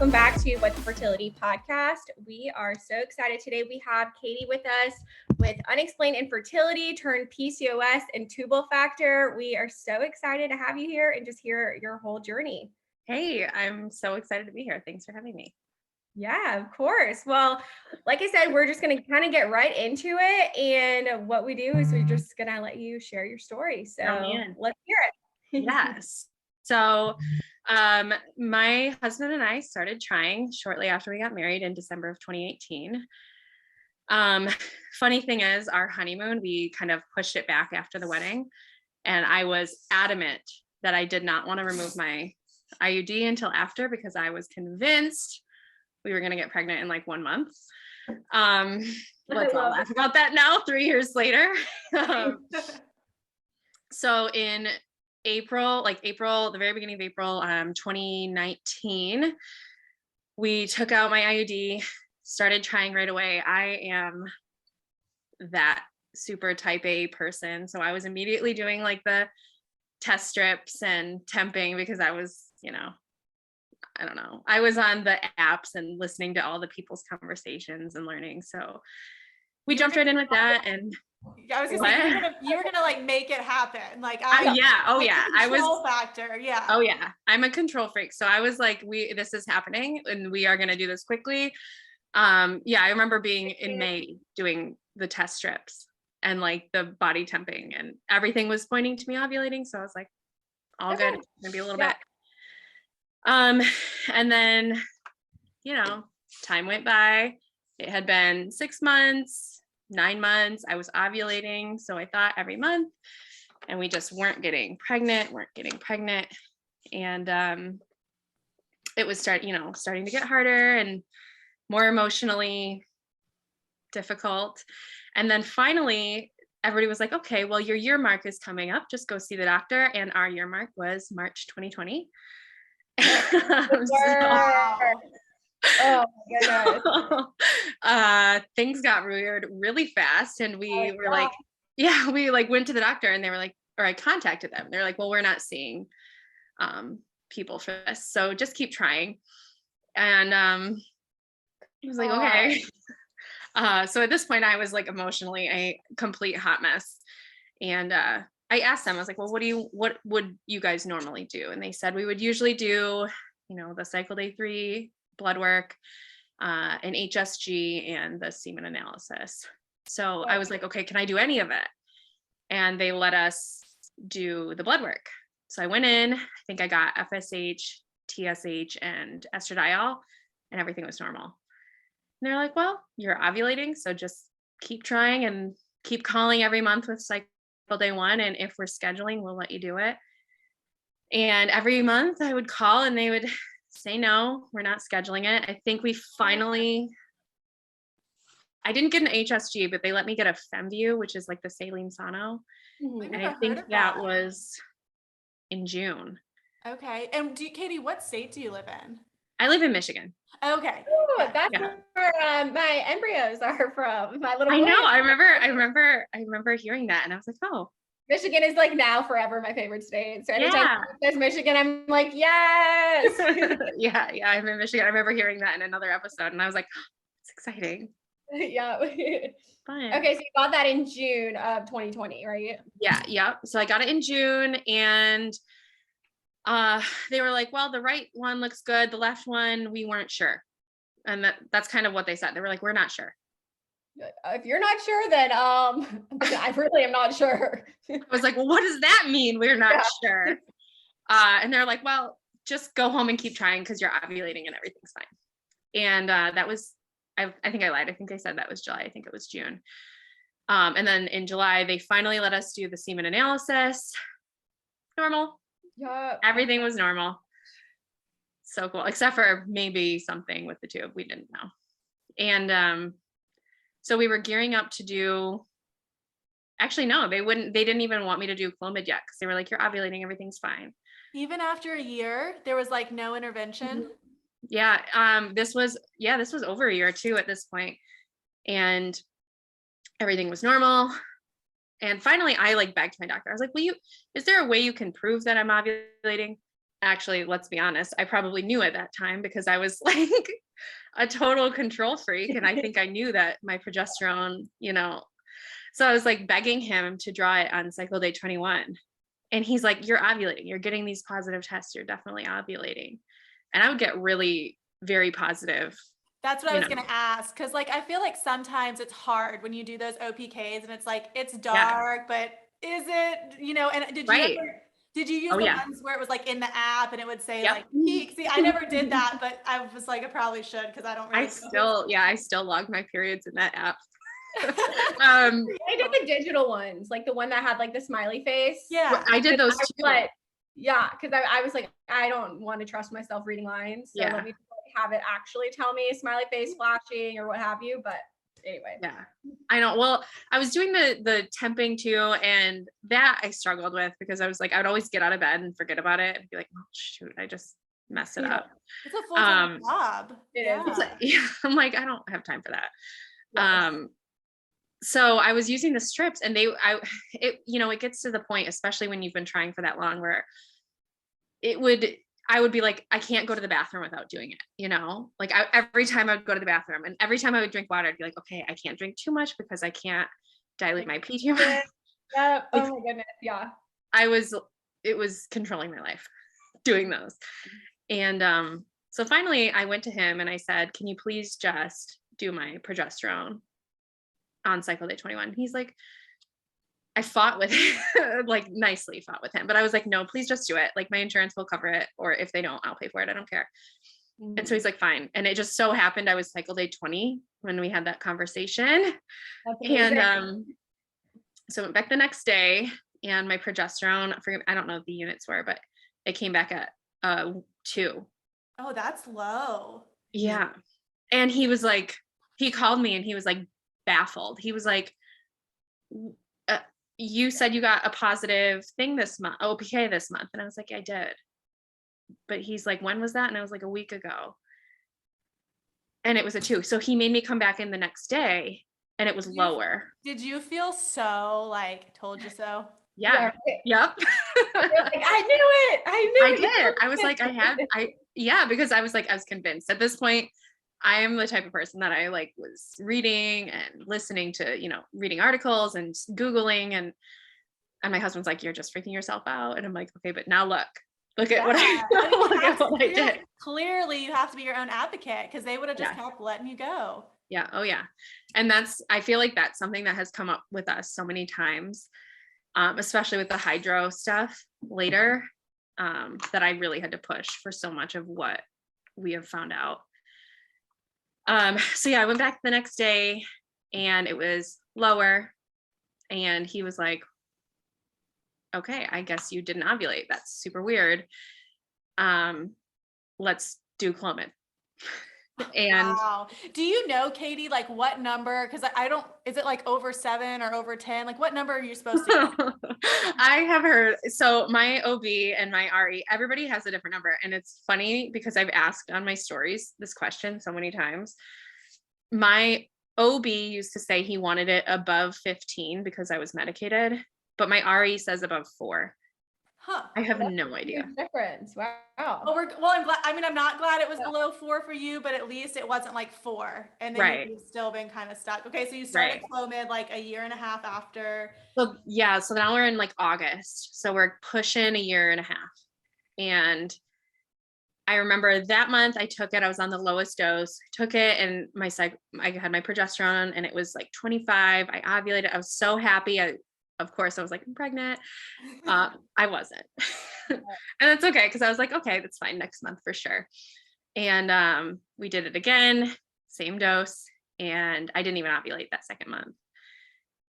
welcome back to What's Fertility Podcast. We are so excited today. We have Kaity with us with unexplained infertility turned PCOS and tubal factor. We are so excited to have you here and just hear your whole journey. Hey, I'm so excited to be here. Thanks for having me. Yeah, of course. Well, like I said, we're just going to kind of get right into it. And what we do is we're just going to let you share your story. So let's hear it. Yes. So my husband and I started trying shortly after we got married in December of 2018. Funny thing is, our honeymoon, we kind of pushed it back after the wedding. And I was adamant that I did not want to remove my IUD until after, because I was convinced we were going to get pregnant in like 1 month. Let's all laugh about that now, 3 years later. So in April, the very beginning of April, 2019, we took out my IUD, started trying right away. I am that super type A person. So I was immediately doing like the test strips and temping, because I was, I don't know. I was on the apps and listening to all the people's conversations and learning. So we jumped right in with that. And I was gonna say, you were gonna like make it happen. Like, control factor. Yeah. Oh yeah. I'm a control freak. So I was like, this is happening and we are going to do this quickly. I remember being in May doing the test strips and like the body temping, and everything was pointing to me ovulating. So I was like, all good. Maybe a little bit. And then, time went by. It had been 6 months, 9 months. I was ovulating. So I thought every month, and we just weren't getting pregnant. And it was starting to get harder and more emotionally difficult. And then finally, everybody was like, okay, well, your year mark is coming up. Just go see the doctor. And our year mark was March 2020. Oh my goodness. Things got weird really fast, and we were like, we like went to the doctor, and they were like, or I contacted them. They're like, well, we're not seeing people for this, so just keep trying. And I was like, okay. So at this point, I was like emotionally a complete hot mess, and I asked them, I was like, well, what would you guys normally do? And they said we would usually do, the cycle day 3 blood work, an HSG, and the semen analysis. So I was like, okay, can I do any of it? And they let us do the blood work. So I went in, I think I got FSH, TSH, and estradiol, and everything was normal. And they're like, well, you're ovulating, so just keep trying and keep calling every month with cycle day 1. And if we're scheduling, we'll let you do it. And every month I would call and they would say, no, we're not scheduling it. I think I didn't get an HSG, but they let me get a FemView, which is like the saline sono. And I think that was in June. Okay. And Kaity, what state do you live in? I live in Michigan. Okay. Ooh, that's where my embryos are from. My little. I know. I remember hearing that, and I was like, oh. Michigan is like now forever my favorite state. So anytime there's Michigan, I'm like, yes. yeah, I'm in Michigan. I remember hearing that in another episode, and I was like, oh, it's exciting. Yeah. Fun. Okay, so you got that in June of 2020, right? Yeah. So I got it in June, and they were like, well, the right one looks good, the left one we weren't sure. And that's kind of what they said. They were like, we're not sure. If you're not sure, then I really am not sure. I was like, well, what does that mean, we're not sure? And they're like, well, just go home and keep trying, because you're ovulating and everything's fine. And that was, I think I lied. I think they said that was July. I think it was June. And then in July, they finally let us do the semen analysis. Normal. Yeah. Everything was normal. So cool, except for maybe something with the tube. We didn't know. And so we were gearing up to do, actually, no, they didn't even want me to do Clomid yet, because they were like, you're ovulating, everything's fine. Even after a year, there was like no intervention. Yeah. This was over a year too at this point. And everything was normal. And finally I like begged my doctor. I was like, is there a way you can prove that I'm ovulating? actually, let's be honest, I probably knew at that time because I was like a total control freak. And I think I knew that my progesterone, so I was like begging him to draw it on cycle day 21. And he's like, you're ovulating. You're getting these positive tests. You're definitely ovulating. And I would get really very positive. That's what I was going to ask. Cause like, I feel like sometimes it's hard when you do those OPKs and it's like, it's dark, but is it, and did you use the ones where it was like in the app and it would say like peak? See, I never did that, but I was like, I probably should, cause I don't really I still log my periods in that app. I did the digital ones, like the one that had like the smiley face. Yeah. I did those too. Yeah, because I was like, I don't want to trust myself reading lines. So let me have it actually tell me smiley face flashing or what have you. But anyway. Yeah, I know. Well, I was doing the temping too, and that I struggled with because I was like, I would always get out of bed and forget about it and be like, oh shoot, I just messed it up. It's a full-time job. I'm like, I don't have time for that. Yes. So I was using the strips and it gets to the point, especially when you've been trying for that long, where I would be like, I can't go to the bathroom without doing it, like every time I would go to the bathroom and every time I would drink water, I'd be like, okay, I can't drink too much because I can't dilate my pee too much. Yeah. Oh my goodness. Yeah. It was controlling my life doing those. And so finally I went to him and I said, can you please just do my progesterone on cycle day 21? He's like, I fought with him, like nicely fought with him, but I was like, no, please just do it. Like my insurance will cover it. Or if they don't, I'll pay for it. I don't care. Mm-hmm. And so he's like, fine. And it just so happened I was cycle day 20 when we had that conversation. And so I went back the next day and my progesterone, I don't know what the units were, but it came back at 2. Oh, that's low. Yeah. And he was like, he called me and he was like baffled. He was like, you said you got a positive thing this month, OPK this month. And I was like, I did. But he's like, when was that? And I was like, a week ago. And it was a 2. So he made me come back in the next day and it was lower. Did you feel so like, told you so? Yeah. Yep. Like, I knew it. I did. I was like, because I was convinced at this point. I am the type of person that I like was reading and listening to, reading articles and Googling and my husband's like, you're just freaking yourself out. And I'm like, okay, but now look at what I did. Clearly you have to be your own advocate because they would have just kept letting you go. Yeah. Oh yeah. And I feel like that's something that has come up with us so many times, especially with the hydro stuff later, that I really had to push for so much of what we have found out. So yeah, I went back the next day and it was lower and he was like, okay, I guess you didn't ovulate. That's super weird. Let's do Clomid. And wow. Do you know, Katie, like what number? Cause I don't, is it like over 7 or over 10? Like what number are you supposed to I have heard, so my OB and my RE, everybody has a different number. And it's funny because I've asked on my stories this question so many times. My OB used to say he wanted it above 15 because I was medicated, but my RE says above 4. Huh. I have no idea. Difference. Wow. Well, I'm glad. I mean, I'm not glad it was below 4 for you, but at least it wasn't like 4. And then you've still been kind of stuck. Okay. So you started Clomid like a year and a half after. So yeah. So now we're in like August. So we're pushing a year and a half. And I remember that month I took it, I was on the lowest dose, took it and I had my progesterone and it was like 25. I ovulated. I was so happy. Of course I was like, I'm pregnant. I wasn't. And that's okay. Cause I was like, okay, that's fine. Next month for sure. And we did it again, same dose. And I didn't even ovulate that second month.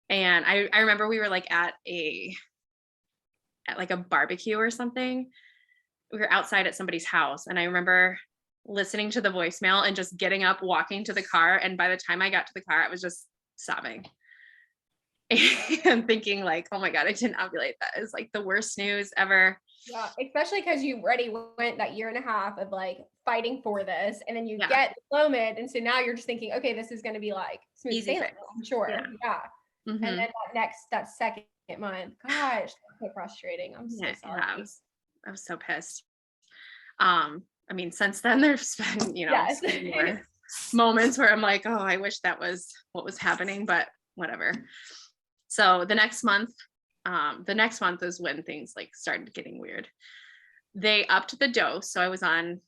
And I remember we were like at like a barbecue or something. We were outside at somebody's house. And I remember listening to the voicemail and just getting up, walking to the car. And by the time I got to the car, I was just sobbing. And thinking like, oh my God, I didn't ovulate. That is like the worst news ever. Yeah, especially because you already went that year and a half of like fighting for this, and then you get Clomid, and so now you're just thinking, okay, this is going to be like smooth sailing, I'm sure. Yeah. Mm-hmm. And then that second month, gosh, that's so frustrating. I'm so sorry. I was so pissed. I mean, since then there's been, Yes. more moments where I'm like, oh, I wish that was what was happening, but whatever. So the next month is when things like started getting weird. They upped the dose. So I was on,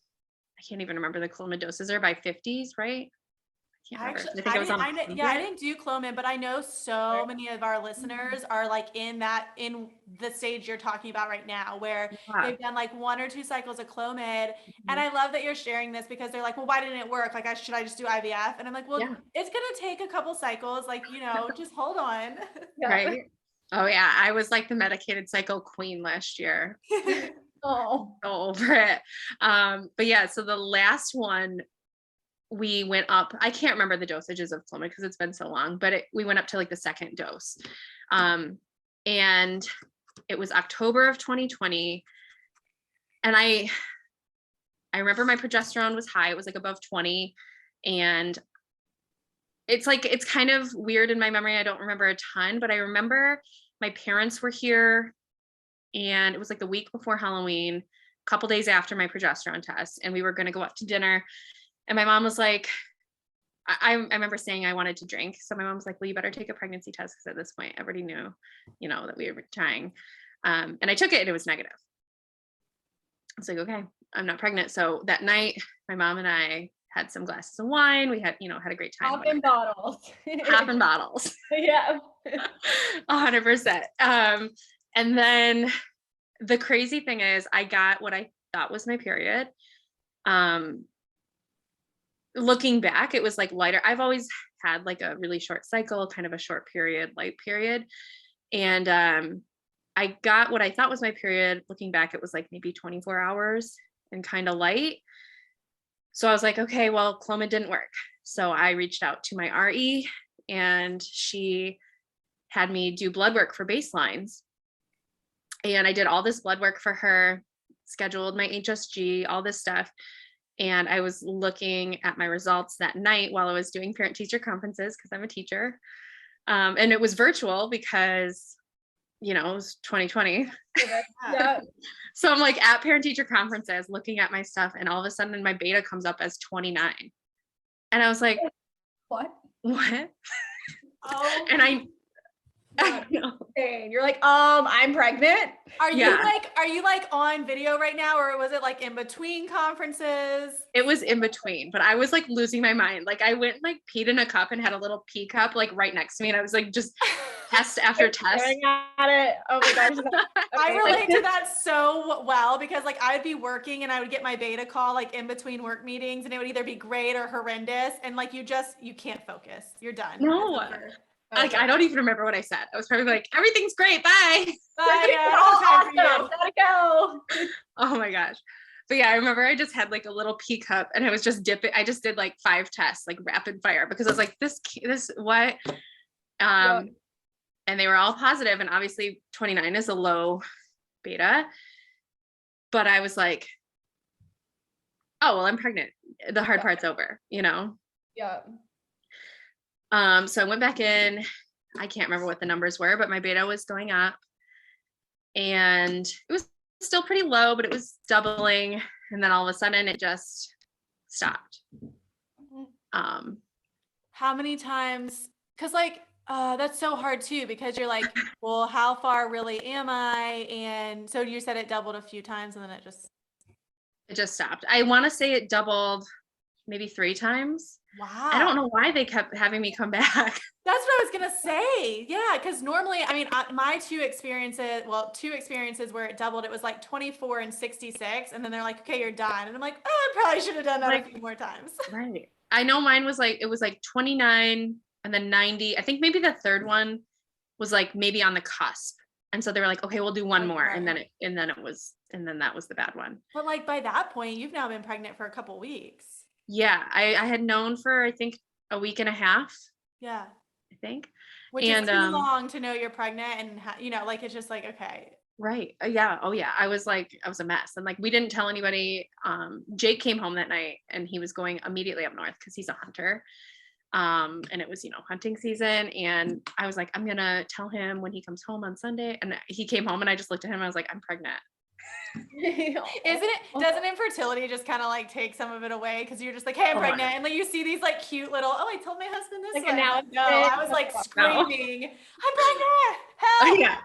I can't even remember the Clomid doses are by 50s, right? I didn't do Clomid, but I know so many of our listeners are like in the stage you're talking about right now, where they've done like 1 or 2 cycles of Clomid. And I love that you're sharing this because they're like, well, why didn't it work? Like, should I just do IVF? And I'm like, well, it's going to take a couple cycles. Like, just hold on. Right. Oh yeah. I was like the medicated cycle queen last year. Oh, over it. But yeah, so the last one we went up, I can't remember the dosages of Clomid because it's been so long, but we went up to like the second dose. And it was October of 2020. And I remember my progesterone was high. It was like above 20. And it's kind of weird in my memory. I don't remember a ton, but I remember my parents were here and it was like the week before Halloween, a couple days after my progesterone test. And we were going to go out to dinner. And my mom was like, I remember saying I wanted to drink. So my mom was like, well, you better take a pregnancy test. Because at this point, everybody knew, that we were trying. And I took it and it was negative. I was like, okay, I'm not pregnant. So that night, my mom and I had some glasses of wine. We had, had a great time. Popping bottles. Popping bottles. Yeah. 100%. And then the crazy thing is I got what I thought was my period. Looking back, it was like lighter. I've always had like a really short cycle, kind of a short period, light period. And I got what I thought was my period. Looking back, it was like maybe 24 hours and kind of light. So I was like, okay, well, Clomid didn't work. So I reached out to my RE and she had me do blood work for baselines. And I did all this blood work for her, scheduled my HSG, all this stuff. And I was looking at my results that night while I was doing parent-teacher conferences because I'm a teacher. And it was virtual because, it was 2020. Yeah. So I'm like at parent-teacher conferences looking at my stuff and all of a sudden my beta comes up as 29. And I was like, what? Oh. And I know. You're like, I'm pregnant. Are you like on video right now, or was it like in between conferences? It was in between, but I was like losing my mind. Like I went like peed in a cup and had a little pee cup like right next to me. And I was like just test after test. At it. Oh my gosh. Okay. I relate to that so well because like I'd be working and I would get my beta call like in between work meetings and it would either be great or horrendous. And like you can't focus. You're done. No. Like I don't even remember what I said. I was probably like, everything's great. Bye. Bye. Yeah, awesome. Gotta go. Oh my gosh. But yeah, I remember I just had like a little pee cup and I was just dipping. I just did like 5 tests, like rapid fire, because I was like, this what? And they were all positive, and obviously 29 is a low beta. But I was like, oh well, I'm pregnant. The hard part's over, Yeah. So I went back in. I can't remember what the numbers were, but my beta was going up and it was still pretty low, but it was doubling. And then all of a sudden it just stopped. How many times? Cause like, that's so hard too, because you're like, well, how far really am I? And so you said it doubled a few times and then it just stopped. I want to say it doubled maybe 3 times. Wow. I don't know why they kept having me come back. That's what I was going to say. Yeah. Because normally, I mean, my 2 experiences where it doubled, it was like 24 and 66. And then they're like, okay, you're done. And I'm like, I probably should have done that a few more times. Right. I know mine was like, it was like 29 and then 90. I think maybe the third one was like maybe on the cusp. And so they were like, okay, we'll do one more. And then that was the bad one. But like by that point, you've now been pregnant for a couple weeks. Yeah, I had known for, I think, a week and a half. Yeah. I think. Which is too long to know you're pregnant and, like, it's just like, okay. Right. Yeah. Oh yeah. I was a mess. And like, we didn't tell anybody. Jake came home that night and he was going immediately up north because he's a hunter. And it was, hunting season. And I was like, I'm going to tell him when he comes home on Sunday. And he came home and I just looked at him. I was like, I'm pregnant. Doesn't infertility just kind of like take some of it away? Cause you're just like, hey, I'm pregnant. And like you see these like cute little, oh, I told my husband this one. No, I was like screaming, I'm pregnant. Help. Oh, yeah.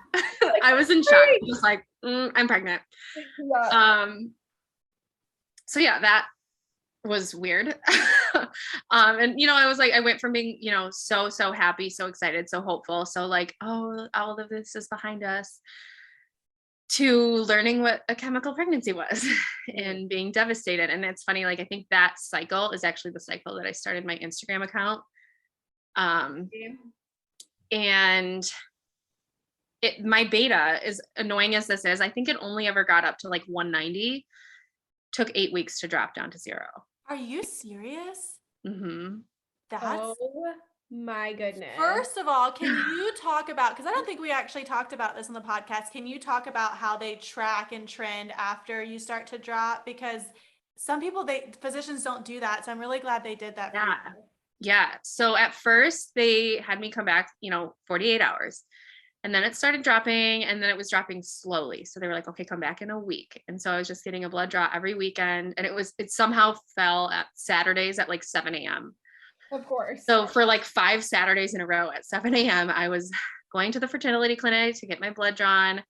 I was in shock. Just like, I'm pregnant. So yeah, that was weird. And I was like, I went from being, so happy, so excited, so hopeful. So like, oh, all of this is behind us, to learning what a chemical pregnancy was and being devastated. And it's funny, like, I think that cycle is actually the cycle that I started my Instagram account. And my beta, as annoying as this is, I think it only ever got up to like 190, took 8 weeks to drop down to 0. Are you serious? Mm-hmm. That's my goodness. First of all, can you talk about, because I don't think we actually talked about this on the podcast. Can you talk about how they track and trend after you start to drop? Because some people, physicians don't do that. So I'm really glad they did that. Yeah. So at first they had me come back, 48 hours. And then it started dropping, and then it was dropping slowly. So they were like, okay, come back in a week. And so I was just getting a blood draw every weekend. And it somehow fell at Saturdays at like 7 a.m. Of course. So for like 5 Saturdays in a row at 7 a.m., I was going to the fertility clinic to get my blood drawn. I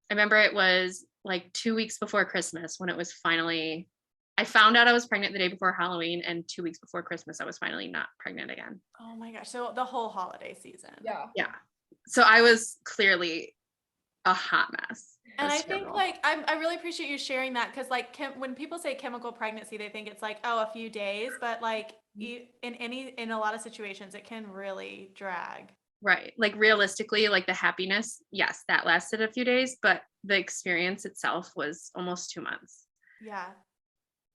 remember it was like 2 weeks before Christmas when it was finally, I found out I was pregnant the day before Halloween, and 2 weeks before Christmas, I was finally not pregnant again. Oh my gosh. So the whole holiday season. Yeah. Yeah. So I was clearly a hot mess. And I think like, I really appreciate you sharing that. Cause like when people say chemical pregnancy, they think it's like, oh, a few days, but like in a lot of situations, it can really drag. Right. Like realistically, like the happiness, yes, that lasted a few days, but the experience itself was almost 2 months. Yeah.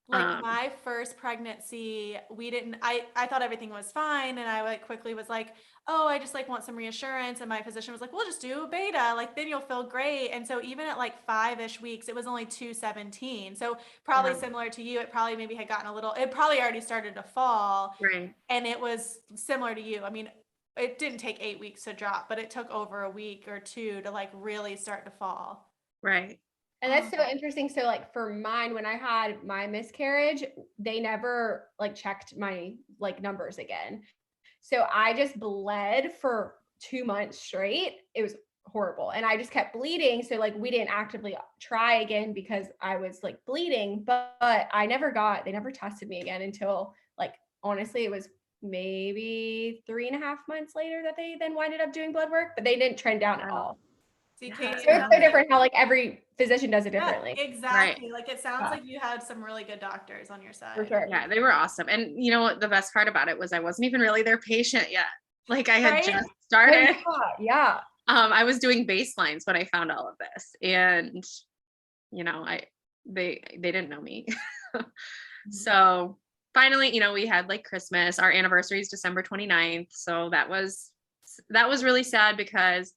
Like my first pregnancy, I thought everything was fine. And I like quickly was like, oh, I just like want some reassurance. And my physician was like, we'll just do beta. Like then you'll feel great. And so even at like 5-ish weeks, it was only 217. So probably similar to you, it probably maybe had gotten it probably already started to fall. Right. And it was similar to you. I mean, it didn't take 8 weeks to drop, but it took over a week or 2 to like really start to fall. Right. And that's so interesting. So like for mine, when I had my miscarriage, they never like checked my like numbers again. So I just bled for 2 months straight. It was horrible. And I just kept bleeding. So like we didn't actively try again because I was like bleeding, but they never tested me again until like, honestly, it was maybe 3.5 months later that they then winded up doing blood work, but they didn't trend down at all. Kaity, so it's so different how like every physician does it differently. Yeah, exactly. Right. Like it sounds like you had some really good doctors on your side. For sure. Yeah, they were awesome. And you know what the best part about it was, I wasn't even really their patient yet. Like I had just started. Yeah. I was doing baselines when I found all of this, and they didn't know me. So finally, we had like Christmas. Our anniversary is December 29th. So that was really sad because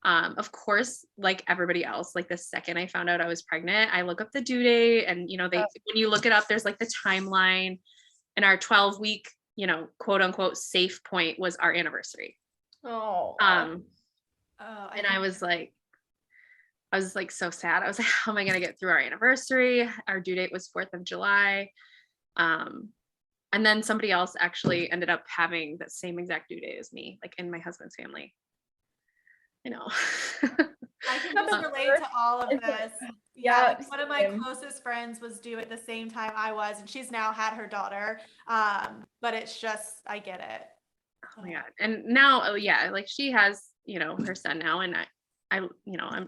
of course, like everybody else, like the second I found out I was pregnant, I look up the due date, and when you look it up, there's like the timeline, and our 12-week, quote unquote safe point was our anniversary. And I was like so sad. I was like, how am I going to get through our anniversary? Our due date was 4th of July. And then somebody else actually ended up having the same exact due date as me, like in my husband's family. I can just relate to all of this. Yeah, one of my closest friends was due at the same time I was, and she's now had her daughter. But it's just, I get it. Oh my God. And now, like she has, her son now, and I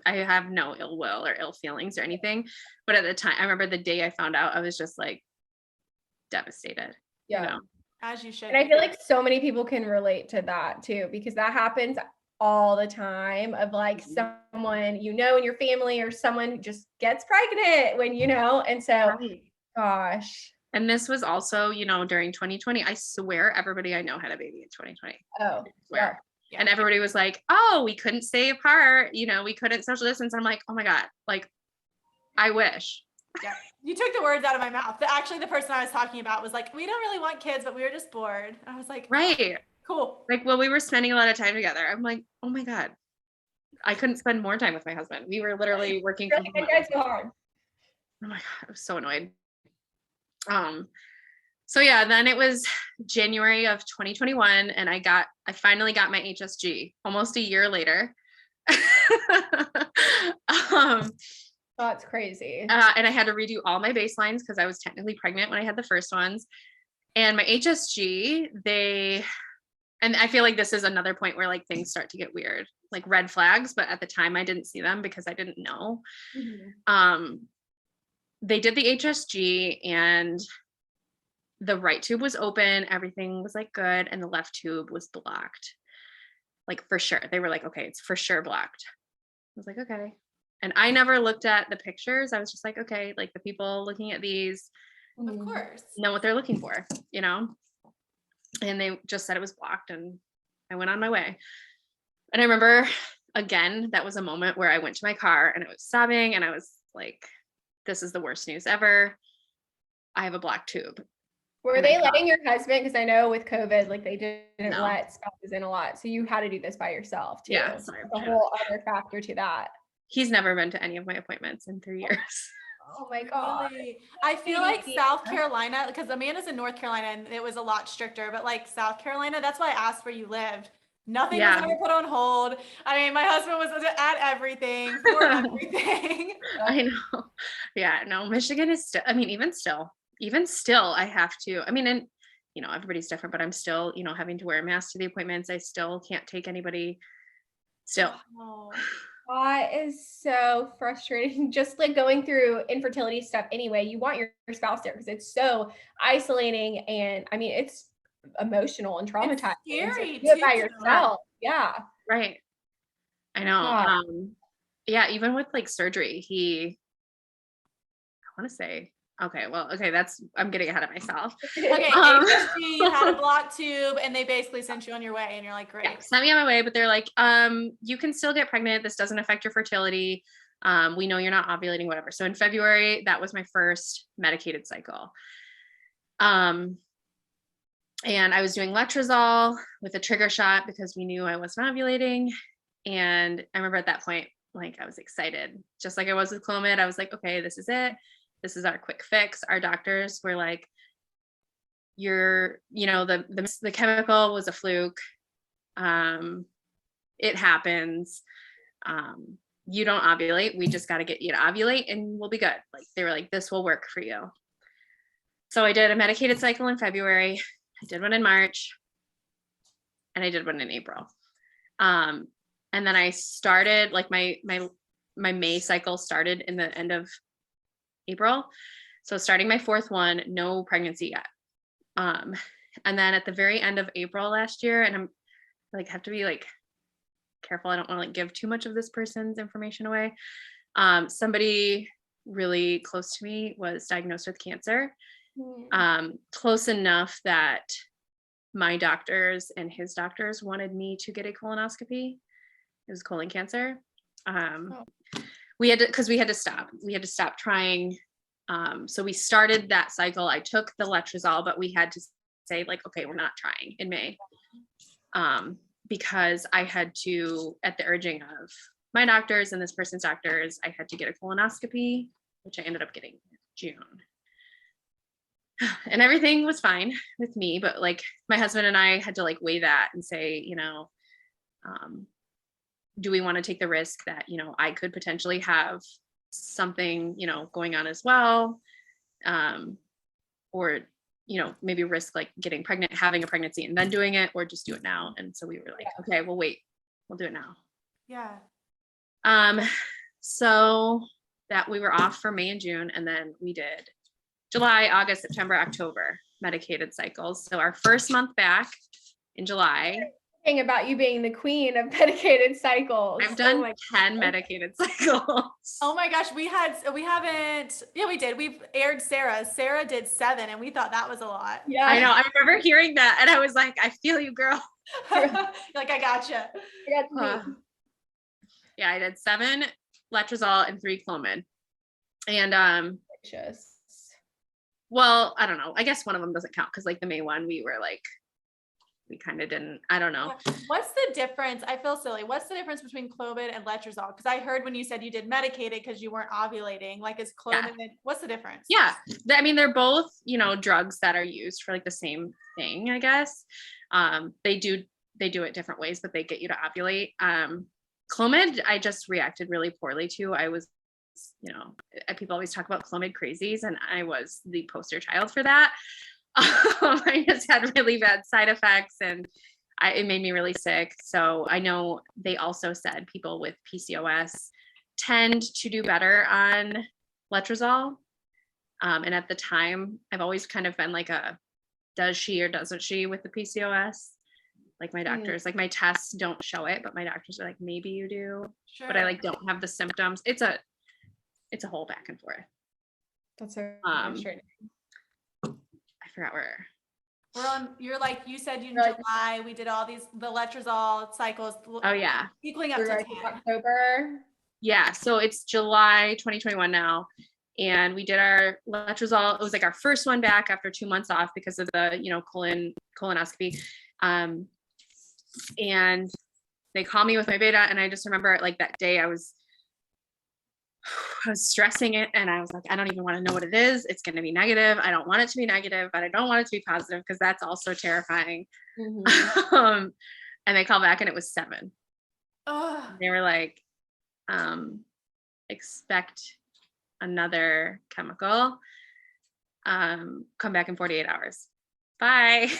have no ill will or ill feelings or anything. But at the time, I remember the day I found out, I was just like devastated. Yeah. As you should. And I feel like so many people can relate to that too, because that happens all the time of like someone, in your family, or someone who just gets pregnant when, and so, gosh. And this was also, during 2020, I swear everybody I know had a baby in 2020. Oh, yeah. And everybody was like, oh, we couldn't stay apart. We couldn't social distance. I'm like, oh my God, like, I wish. Yeah. You took the words out of my mouth. Actually, the person I was talking about was like, we don't really want kids, but we were just bored. I was like, right. Cool. Like, well, we were spending a lot of time together. I'm like, oh my God, I couldn't spend more time with my husband. We were literally working from home. So hard. Oh my God, I was so annoyed. So yeah, then it was January of 2021 and I finally got my HSG almost a year later. That's crazy. And I had to redo all my baselines because I was technically pregnant when I had the first ones. And my HSG, and I feel like this is another point where like things start to get weird, like red flags, but at the time I didn't see them because I didn't know. Mm-hmm. They did the HSG and the right tube was open, everything was like good, and the left tube was blocked. Like for sure. They were like, okay, it's for sure blocked. I was like, okay. And I never looked at the pictures. I was just like, okay, like the people looking at these of course know what they're looking for, you know? And they just said it was blocked and I went on my way. And I remember again, that was a moment where I went to my car and I was sobbing and I was like, this is the worst news ever. I have a blocked tube. Were they letting your husband, because I know with COVID, like they didn't let spouses in a lot. So you had to do this by yourself too. Yeah. Sorry. A whole other factor to that. He's never been to any of my appointments in 3 years. Oh my God. Really? I feel like South Carolina, because Amanda's in North Carolina and it was a lot stricter, but like South Carolina, that's why I asked where you lived. Nothing was ever put on hold. I mean, my husband was at everything, for everything. I know. Yeah, no, Michigan is still, I mean, even still, I have to, I mean, and you know, everybody's different, but I'm still, you know, having to wear a mask to the appointments. I still can't take anybody still. Oh. That is so frustrating. Just like going through infertility stuff anyway, you want your spouse there because it's so isolating and I mean, it's emotional and traumatizing. It's scary to do it by yourself. Yeah. Right. I know. Yeah, even with like surgery, I want to say, okay, I'm getting ahead of myself. Okay, you had a blocked tube and they basically sent you on your way and you're like, great. Yeah, sent me on my way, but they're like, you can still get pregnant. This doesn't affect your fertility. We know you're not ovulating, whatever. So in February, that was my first medicated cycle. And I was doing letrozole with a trigger shot because we knew I wasn't ovulating. And I remember at that point, like I was excited, just like I was with Clomid. I was like, okay, this is it. This is our quick fix. Our doctors were like, the chemical was a fluke. It happens. You don't ovulate. We just got to get you to ovulate and we'll be good. Like they were like, this will work for you. So I did a medicated cycle in February. I did one in March and I did one in April. And then I started like my May cycle started in the end of April. So starting my fourth one, no pregnancy yet. And then at the very end of April last year, and I'm like, have to be like careful. I don't want to like give too much of this person's information away. Somebody really close to me was diagnosed with cancer. Close enough that my doctors and his doctors wanted me to get a colonoscopy. It was colon cancer. We had to stop trying. So we started that cycle. I took the letrozole, but we had to say like, okay, we're not trying in May. Because I had to, at the urging of my doctors and this person's doctors, I had to get a colonoscopy, which I ended up getting in June. And everything was fine with me, but like my husband and I had to like weigh that and say, you know, do we want to take the risk that, you know, I could potentially have something, you know, going on as well, or, you know, maybe risk like getting pregnant, having a pregnancy and then doing it, or just do it now. And so we were like, okay, we'll wait, we'll do it now. Yeah. So that we were off for May and June, and then we did July, August, September, October medicated cycles. So our first month back in July. Thing about you being the queen of medicated cycles. I've done 10 medicated cycles. Oh my gosh, we did. We've aired Sarah. Sarah did 7 and we thought that was a lot. Yeah. I know. I remember hearing that and I was like, I feel you, girl. Like, I gotcha. Yeah, I did 7 letrozole and 3 Clomid. And well, I don't know. I guess one of them doesn't count because like the May one, we were like we kind of didn't, I don't know. What's the difference? I feel silly. What's the difference between Clomid and letrozole? Because I heard when you said you did medicated because you weren't ovulating, like is Clomid, what's the difference? Yeah. I mean, they're both, you know, drugs that are used for like the same thing, I guess. They do it different ways, but they get you to ovulate. Clomid, I just reacted really poorly to. I was, you know, people always talk about Clomid crazies, and I was the poster child for that. I just had really bad side effects, and it made me really sick. So I know they also said people with PCOS tend to do better on letrozole. And at the time, I've always kind of been like does she or doesn't she with the PCOS? Like my doctors, like my tests don't show it, but my doctors are like, maybe you do, but I like don't have the symptoms. It's a whole back and forth. That's so frustrating. I forgot where. We're on, you said in July, we did all the letrozole cycles. Oh yeah. Equaling up to 10. October. Yeah. So it's July 2021 now. And we did our letrozole. It was like our first one back after 2 months off because of the, you know, colonoscopy. And they called me with my beta. And I just remember like that day I was stressing it, and I was like, I don't even want to know what it is. It's going to be negative. I don't want it to be negative, but I don't want it to be positive because that's also terrifying. And they called back and it was 7. They were like, expect another chemical, come back in 48 hours. Bye.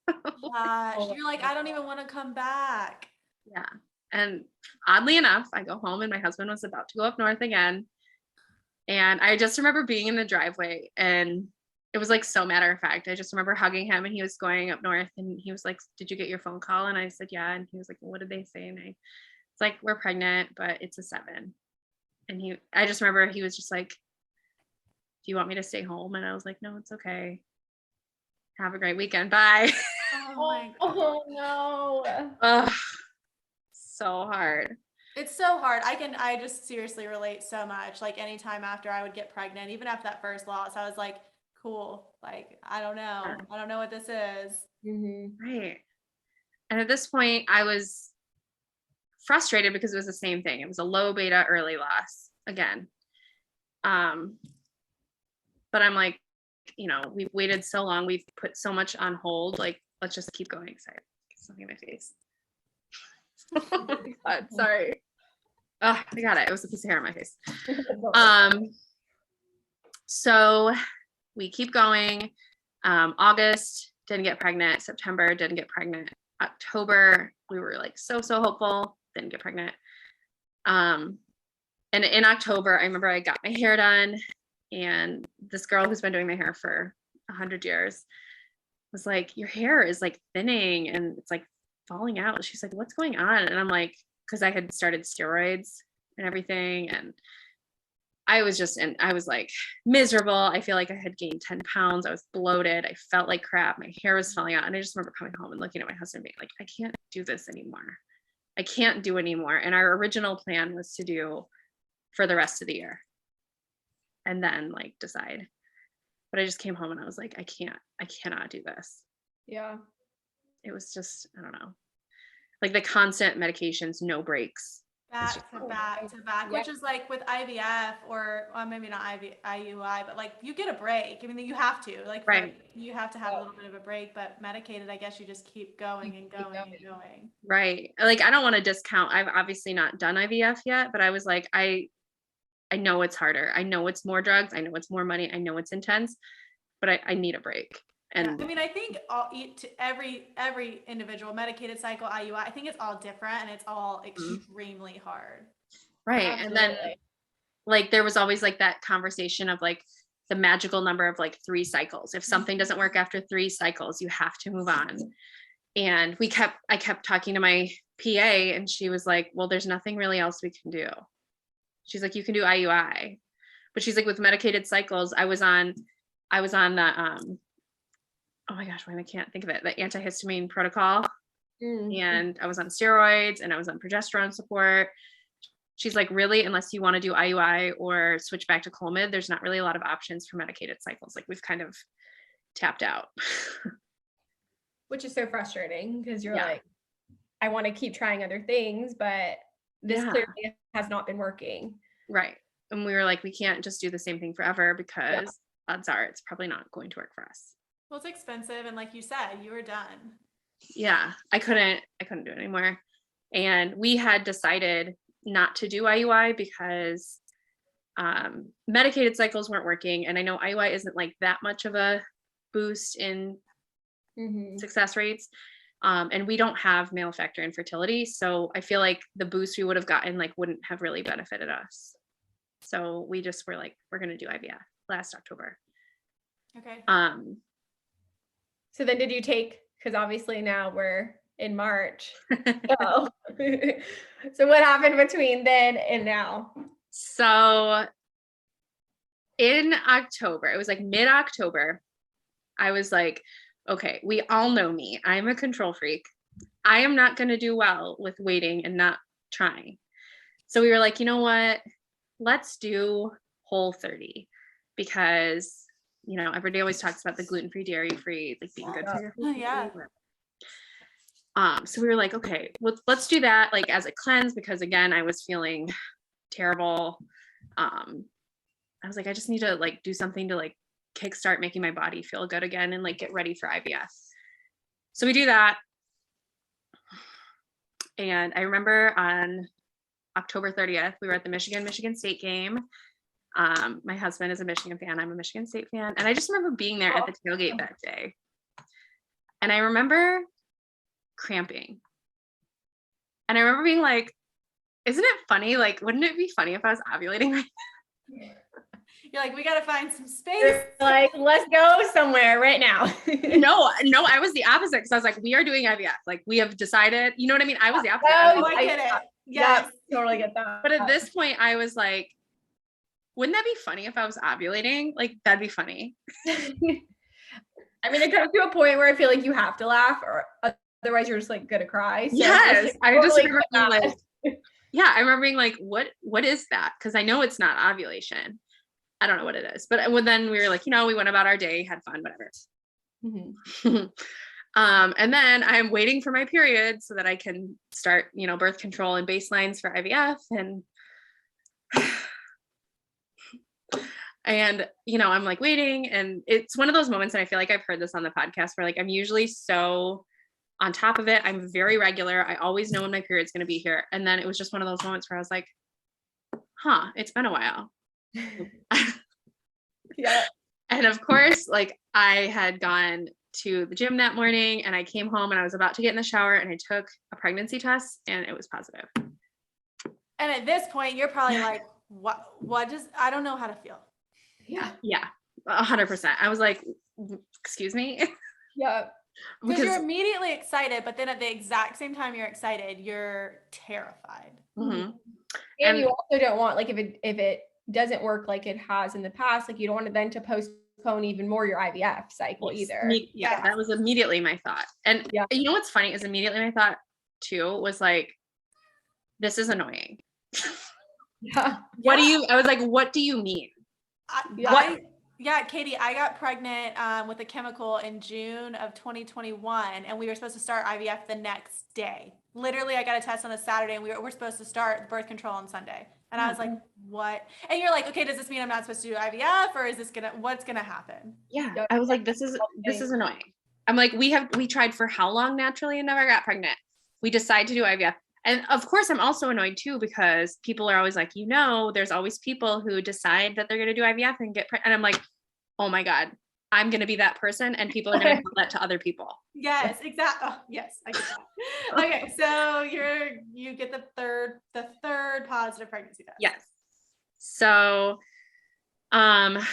Gosh, you're like, I don't even want to come back. Yeah. And oddly enough, I go home and my husband was about to go up north again. And I just remember being in the driveway, and it was like so matter of fact. I just remember hugging him, and he was going up north, and he was like, did you get your phone call? And I said, yeah. And he was like, well, what did they say? And it's like, we're pregnant, but it's a 7. And I just remember he was just like, do you want me to stay home? And I was like, no, it's okay. Have a great weekend. Bye. Oh my God. Oh no. Ugh, so hard. It's so hard. I just seriously relate so much. Like anytime after I would get pregnant, even after that first loss, I was like, cool. Like, I don't know. I don't know what this is. Right. And at this point I was frustrated because it was the same thing. It was a low beta early loss again. But I'm like, you know, we've waited so long. We've put so much on hold. Like, let's just keep going. Sorry. Something in my face. Oh my God, sorry. Oh, I got it. It was a piece of hair on my face. So we keep going. August, didn't get pregnant. September, didn't get pregnant. October, we were like so hopeful, didn't get pregnant. And in October, I remember I got my hair done, and this girl who's been doing my hair for 100 years was like, your hair is like thinning and it's like falling out. She's like, what's going on? And I'm like, because I had started steroids and everything, and I was like miserable. I feel like I had gained 10 pounds. I was bloated. I felt like crap. My hair was falling out. And I just remember coming home and looking at my husband being like, I can't do this anymore. I can't do anymore. And our original plan was to do for the rest of the year and then like decide. But I just came home and I was like, I cannot do this. Yeah. It was just, I don't know, like the constant medications, no breaks. Back to back, which is like with IVF or maybe not IUI, but like you get a break. I mean, you have to, like, right. You have to have a little bit of a break, but medicated, I guess you just keep going and going and going. Right. Like, I don't want to discount. I've obviously not done IVF yet, but I was like, I know it's harder. I know it's more drugs. I know it's more money. I know it's intense, but I need a break. And yeah. I mean, I think every individual medicated cycle, IUI, I think it's all different and it's all extremely hard. Right. Absolutely. And then like, there was always like that conversation of like the magical number of like 3 cycles. If something doesn't work after 3 cycles, you have to move on. And I kept talking to my PA, and she was like, well, there's nothing really else we can do. She's like, you can do IUI, but she's like, with medicated cycles, I was on the, oh my gosh, why I can't think of it, the antihistamine protocol. And I was on steroids and I was on progesterone support. She's like, really, unless you want to do IUI or switch back to Clomid, there's not really a lot of options for medicated cycles. Like, we've kind of tapped out. Which is so frustrating because you're like, I want to keep trying other things, but this clearly has not been working. Right. And we were like, we can't just do the same thing forever because odds are it's probably not going to work for us. Well, it's expensive. And like you said, you were done. Yeah. I couldn't do it anymore. And we had decided not to do IUI because medicated cycles weren't working. And I know IUI isn't like that much of a boost in success rates. And we don't have male factor infertility. So I feel like the boost we would have gotten like wouldn't have really benefited us. So we just were like, we're going to do IVF last October. Okay. So then did you take, because obviously now we're in March. So, so what happened between then and now? So in October, it was like mid-October, I was like, okay, we all know me. I'm a control freak. I am not going to do well with waiting and not trying. So we were like, you know what? Let's do Whole30 because, you know, everybody always talks about the gluten-free, dairy-free, like being good for your health. So we were like, okay, let's do that like as a cleanse because again, I was feeling terrible. I was like, I just need to like do something to like kickstart making my body feel good again and like get ready for IVF. So we do that. And I remember on October 30th, we were at the Michigan State game. My husband is a Michigan fan. I'm a Michigan State fan. And I just remember being there at the tailgate that day. And I remember cramping. And I remember being like, isn't it funny? Like, wouldn't it be funny if I was ovulating right now? You're like, we got to find some space. Like, let's go somewhere right now. No, I was the opposite because I was like, we are doing IVF. Like, we have decided, you know what I mean? I was the opposite. Oh, I get it. Yes. Totally get that. But at this point, I was like, wouldn't that be funny if I was ovulating? Like, that'd be funny. I mean, it comes to a point where I feel like you have to laugh or otherwise you're just like gonna cry. So yes. like, I just remember being like, I remember being like, what is that? Because I know it's not ovulation. I don't know what it is. But then we were like, you know, we went about our day, had fun, whatever. And then I'm waiting for my period so that I can start, you know, birth control and baselines for IVF. And, you know, I'm like waiting. And it's one of those moments, and I feel like I've heard this on the podcast where like, I'm usually so on top of it. I'm very regular. I always know when my period's going to be here. And then it was just one of those moments where I was like, it's been a while. yeah. And of course, like I had gone to the gym that morning and I came home and I was about to get in the shower and I took a pregnancy test and it was positive. And at this point, you're probably like, what does, I don't know how to feel. Yeah. 100%. I was like, excuse me. Yeah. Because you're immediately excited, but then at the exact same time you're excited, you're terrified. And you also don't want, like, if it doesn't work like it has in the past, like you don't want to then to postpone even more your IVF cycle either. That was immediately my thought. And you know what's funny is immediately my thought too was like, this is annoying. I was like, what do you mean? Katie, I got pregnant with a chemical in June of 2021 and we were supposed to start IVF the next day. Literally, I got a test on a Saturday and we're supposed to start birth control on Sunday. And I was like, what? And you're like, okay, does this mean I'm not supposed to do IVF or is this what's gonna happen? Yeah. I was like, this is annoying. I'm like, we tried for how long naturally and never got pregnant. We decide to do IVF. And of course, I'm also annoyed too, because people are always like, you know, there's always people who decide that they're going to do IVF and get pregnant. And I'm like, oh my God, I'm going to be that person. And people are going to tell that to other people. Yes, exactly. Oh, yes, I get that. Okay. So you get the third positive pregnancy test. Yes. So, it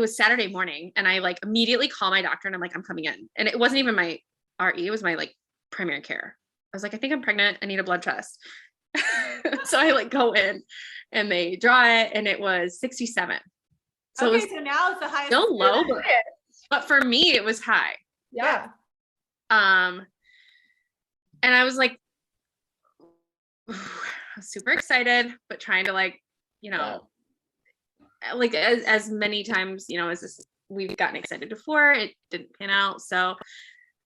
was Saturday morning and I like immediately call my doctor and I'm like, I'm coming in. And it wasn't even my RE, it was my like primary care. I was like, I think I'm pregnant. I need a blood test. So I like go in and they draw it and it was 67. So okay, so now it's the highest. Still low, but for me it was high. Yeah. And I was like, super excited, but trying to like, you know, like as many times, you know, as this we've gotten excited before. It didn't pan out. So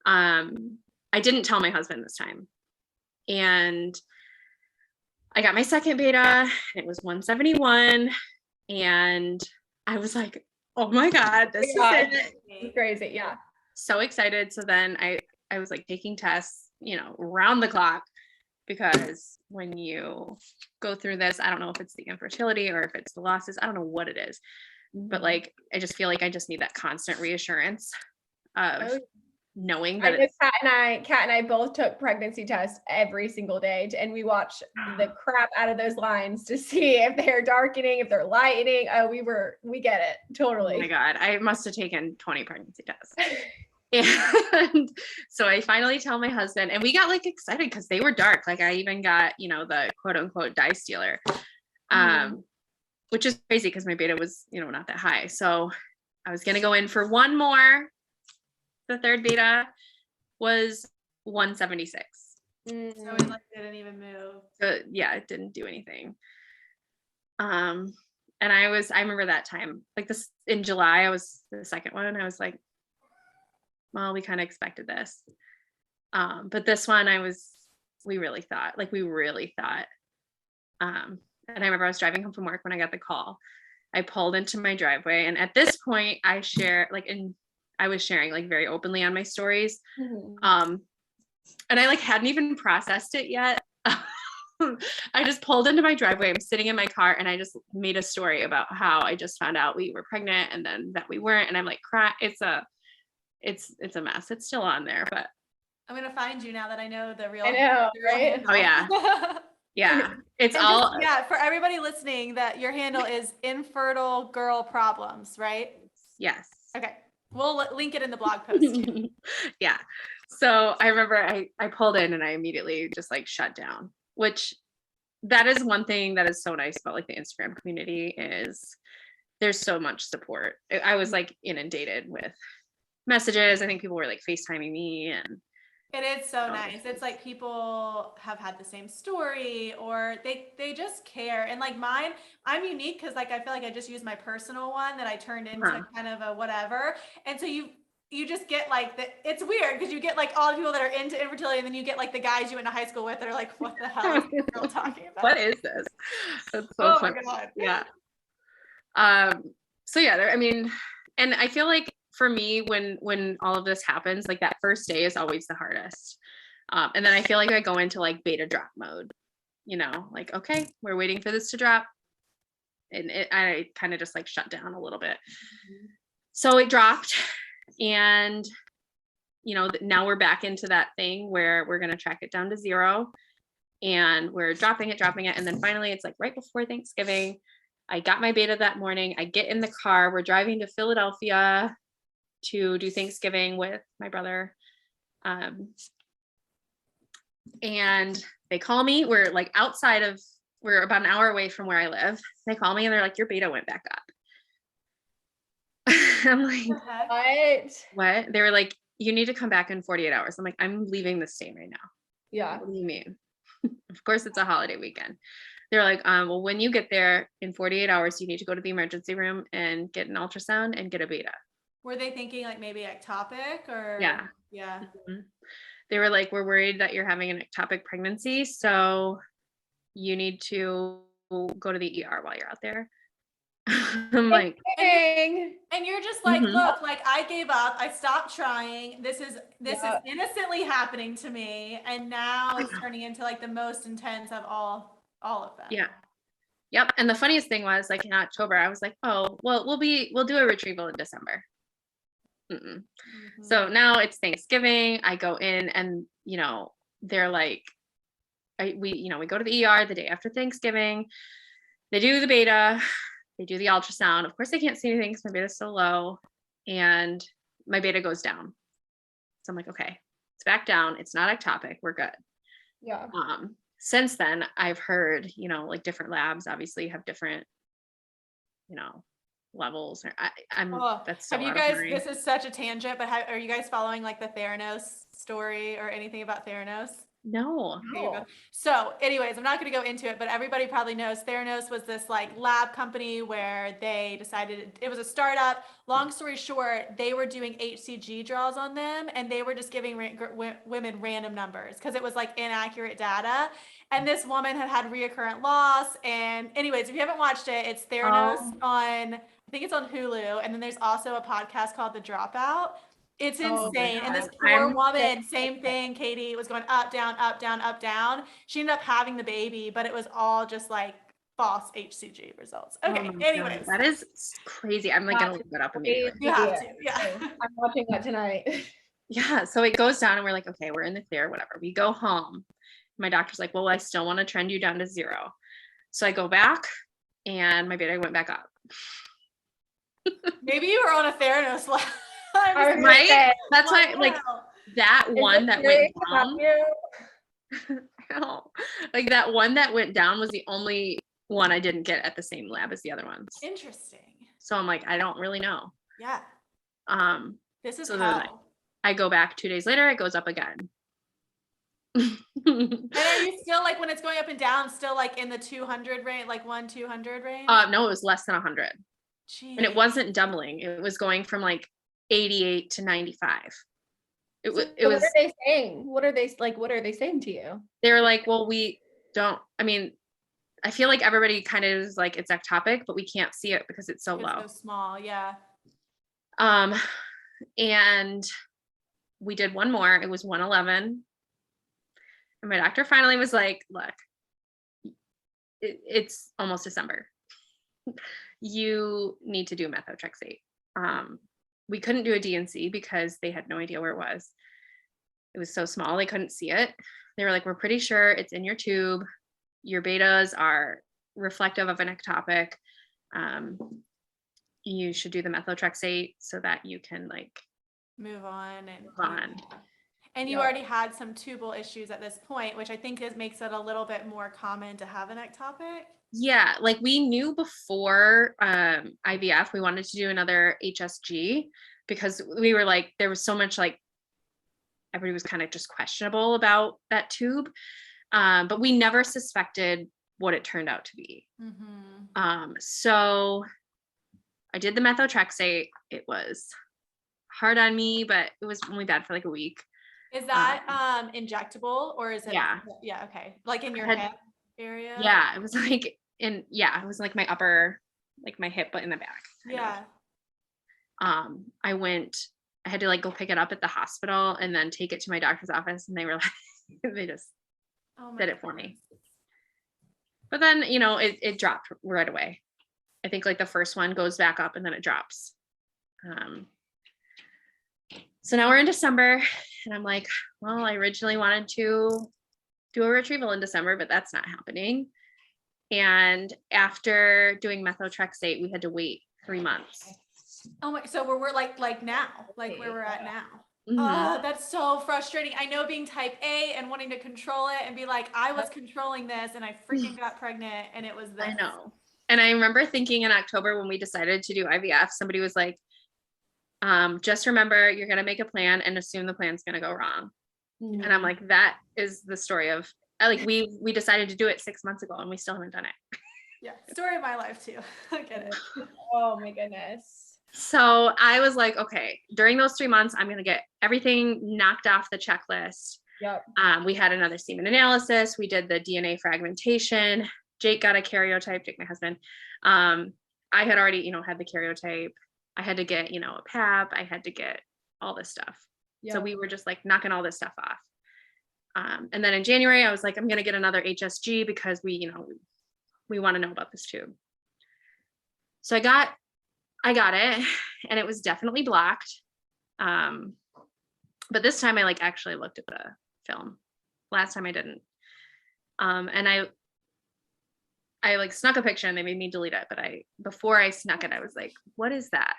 I didn't tell my husband this time. And I got my second beta, and it was 171. And I was like, oh my God, this is it. It's crazy. Yeah. So excited. So then I was like taking tests, round the clock, because when you go through this, I don't know if it's the infertility or if it's the losses. I don't know what it is, but like, I just feel like I just need that constant reassurance of knowing that Kat and I both took pregnancy tests every single day, and we watch the crap out of those lines to see if they're darkening, if they're lightening. We get it totally. Oh my God, I must have taken 20 pregnancy tests. And so I finally tell my husband, and we got like excited because they were dark. Like I even got, the quote unquote dye stealer, which is crazy because my beta was, not that high. So I was going to go in for one more. The third beta was 176. So it like didn't even move. So yeah, it didn't do anything. And I remember that time, like this in July, I was the second one. I was like, well, we kind of expected this. But this one we really thought. And I remember I was driving home from work when I got the call. I pulled into my driveway, and at this point I was sharing like very openly on my stories. And I like hadn't even processed it yet. I just pulled into my driveway. I'm sitting in my car, and I just made a story about how I just found out we were pregnant and then that we weren't. And I'm like, it's a mess. It's still on there, but I'm going to find you now that I know the real. I know, right? Oh yeah. Yeah. It's and all. For everybody listening, that your handle is Infertile Girl Problems, right? Yes. Okay. We'll link it in the blog post. Yeah. So I remember I pulled in, and I immediately just like shut down, which that is one thing that is so nice about like the Instagram community is there's so much support. I was like inundated with messages. I think people were like FaceTiming me, and it is so nice. It's like people have had the same story, or they just care. And like mine, I'm unique because like I feel like I just used my personal one that I turned into kind of a whatever. And so you just get like it's weird because you get like all the people that are into infertility, and then you get like the guys you went to high school with that are like, what the hell is this girl talking about? What is this? That's so funny. My God. Yeah. So yeah, I mean, and I feel like for me, when all of this happens, like that first day is always the hardest. And then I feel like I go into like beta drop mode, like, okay, we're waiting for this to drop. And I kind of just like shut down a little bit. So it dropped, and, now we're back into that thing where we're going to track it down to 0, and we're dropping it. And then finally it's like right before Thanksgiving, I got my beta that morning. I get in the car, we're driving to Philadelphia to do Thanksgiving with my brother. And they call me. We're like we're about an hour away from where I live. They call me, and they're like, your beta went back up. I'm like, what? They were like, you need to come back in 48 hours. I'm like, I'm leaving the state right now. Yeah. What do you mean? Of course, it's a holiday weekend. They're like, well, when you get there in 48 hours, you need to go to the emergency room and get an ultrasound and get a beta. Were they thinking like maybe ectopic or? Yeah. Mm-hmm. They were like, we're worried that you're having an ectopic pregnancy, so you need to go to the ER while you're out there. I'm like, and you're just like, look, like I gave up. I stopped trying. This is innocently happening to me, and now it's turning into like the most intense of all of them. Yeah. Yep. And the funniest thing was, like in October, I was like, oh, well, we'll do a retrieval in December. So now it's Thanksgiving. I go in, and they're like, we go to the ER the day after Thanksgiving. They do the beta. They do the ultrasound. Of course, they can't see anything because my beta is so low, and my beta goes down. So I'm like, okay, it's back down. It's not ectopic. We're good. Yeah. Since then, I've heard, like different labs obviously have different, levels. That's so. Have you guys? This is such a tangent, but are you guys following like the Theranos story or anything about Theranos? No. So anyways, I'm not going to go into it, but everybody probably knows Theranos was this like lab company where they decided it was a startup. Long story short, they were doing HCG draws on them and they were just giving women random numbers because it was like inaccurate data. And this woman had recurrent loss. And anyways, if you haven't watched it, it's Theranos on, I think it's on Hulu. And then there's also a podcast called The Dropout. It's insane. And this poor woman, same thing, Kaity, was going up, down, up, down, up, down. She ended up having the baby, but it was all just like false HCG results. Okay, anyways. God, that is crazy. I'm like going to look that up immediately. You have to, yeah. I'm watching that tonight. Yeah, so it goes down and we're like, okay, we're in the clear, whatever. We go home. My doctor's like, well, I still want to trend you down to 0. So I go back and my beta went back up. Maybe you were on a Theranos lab. Right? That's why, like, that one that went down. Like, that one that went down was the only one I didn't get at the same lab as the other ones. Interesting. So I'm like, I don't really know. Yeah. This is so hell. I go back 2 days later, it goes up again. And are you still like when it's going up and down, still like in the 200 range, like 200 range? No, it was less than 100. Jeez. And it wasn't doubling. It was going from like 88 to 95. It was. What are they saying? What are they saying to you? They were like, well, we don't. I mean, I feel like everybody kind of is like it's ectopic, but we can't see it because it's so low. So small, yeah. And we did one more. It was 111. And my doctor finally was like, look, it's almost December. You need to do methotrexate. We couldn't do a DNC because they had no idea where it was. It was so small, they couldn't see it. They were like, we're pretty sure it's in your tube. Your betas are reflective of an ectopic. You should do the methotrexate so that you can like move on. And you already had some tubal issues at this point, which I think makes it a little bit more common to have an ectopic. Yeah, like we knew before IVF, we wanted to do another HSG because we were like, there was so much like, everybody was kind of just questionable about that tube. But we never suspected what it turned out to be. Mm-hmm. So I did the methotrexate. It was hard on me, but it was only bad for like a week. Is that injectable or is it? Yeah. Yeah. Okay. Like in your hip area? Yeah. It was like it was like my upper, like my hip, but in the back. Yeah. I had to like go pick it up at the hospital and then take it to my doctor's office. And they were like, they just did it for me. But then, it dropped right away. I think like the first one goes back up and then it drops. So now we're in December and I'm like, well, I originally wanted to do a retrieval in December, but that's not happening. And after doing methotrexate, we had to wait 3 months. Oh my, so we're like now, like where we're at now. Mm-hmm. Oh, that's so frustrating. I know being type A and wanting to control it and be like, I was controlling this and I freaking got pregnant and it was this. I know. And I remember thinking in October when we decided to do IVF, somebody was like, just remember you're going to make a plan and assume the plan's going to go wrong. Mm-hmm. And I'm like, that is the story of like, we decided to do it 6 months ago and we still haven't done it. Yeah. Story of my life too. I get it. Oh my goodness. So I was like, okay, during those 3 months, I'm going to get everything knocked off the checklist. Yep. We had another semen analysis. We did the DNA fragmentation. Jake got a karyotype, Jake, my husband. I had already, had the karyotype. I had to get, a PAP. I had to get all this stuff. Yep. So we were just like knocking all this stuff off. And then in January, I was like, I'm going to get another HSG because we want to know about this tube. So I got it and it was definitely blocked. But this time I like actually looked at the film. Last time I didn't. And I like snuck a picture and they made me delete it. But before I snuck it, I was like, what is that?